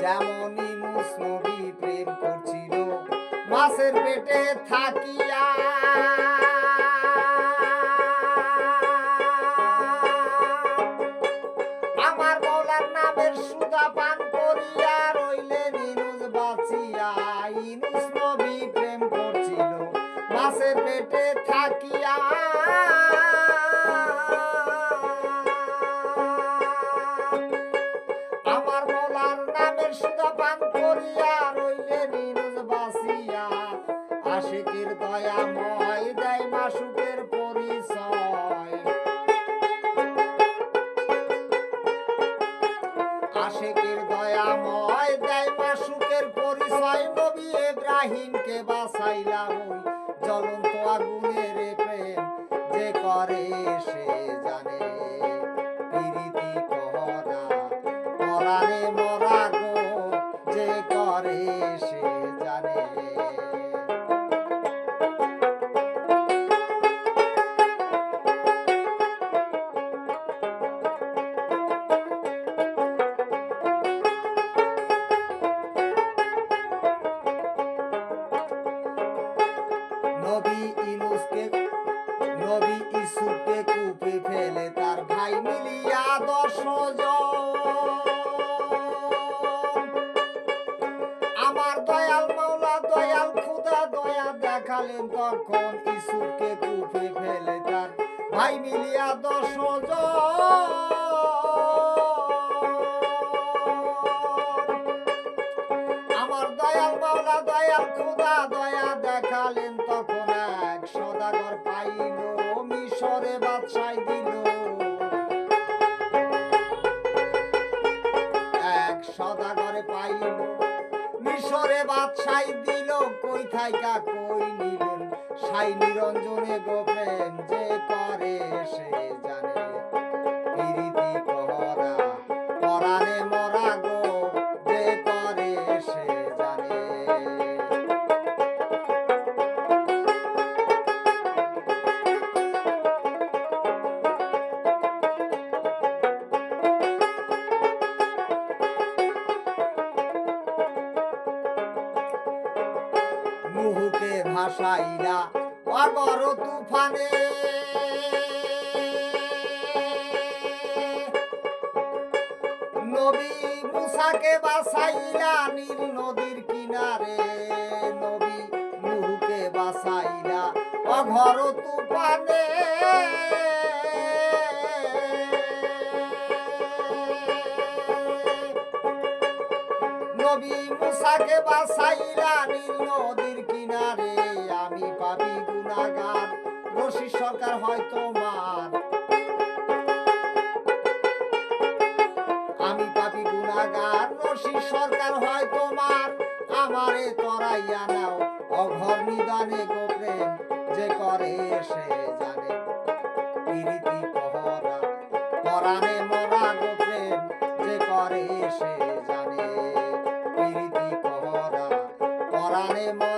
যেমন ইউনূস নবী প্রেম করছিল মাছের পেটে থাকিয়া। আমার মওলার নামের সুধা পান করিয়া রইলেন ইউনূস বাঁচিয়া। ইউনূস নবী প্রেম করছিল মাছের পেটে থাকিয়া। আমার মওলার নামের সুধা পান করিয়া রইলেন ইউনূস বাঁচিয়া। আশিকের দয়াময় দেয় মাসুকের পরিচয়। আশিকের দয়াময় দেয় মাসুকের পরিচয়। নবী ইব্রাহিমকে বাঁচাইলাম ওই জ্বলন্ত আগুনের প্রেম যে করে সে জানে। প্রীতি করা পরাণে মরা গো যে করে সে জানে। নবী ইউসুফকে কূপে ফেলে তার ভাই মিলিয়া 10 জন। আমার দয়াল মাওলা দয়াল খোদা দয়া দেখালেন তখন ইউসুফকে কূপে ফেলে তার ভাই মিলিয়া 10 জন। আমার দয়াল মাওলা দয়াল খোদা দয়া দেখালেন তখন এক সদাগর পাইল মিশরে বাদশাই দিল। এক সদাগরে পাইল মিশরে বাদশাই দিল। কই থাইকা কই নিলেন সাই নিরঞ্জনে গো প্রেম যে করে সে জানে। প্রীতি করা পরাণে মরা গো যে করে সে জানে। নুহকে ভাসাইলা অগর তুফানে। নবী মুসাকে বাঁচাইলা নীল নদীর কিনারে। নবী নুহকে বাঁচাইলা অঘর তুফানে। নবী মুসাকে বাঁচাইলা নীল নদীর কিনারে। আমি পাপী গুনাহগার রশিদ সরকার হয় তোমার। আমি পাপী গুনাহগার রশিদ সরকার হয় তোমার। আমারে তরাইয়া নাও অঘর নিদানে গো প্রেম যে করে সে জানে। প্রীতি করা পরাণে মরা গো প্রেম যে করে সে জানে। প্রীতি করা পরাণে মরা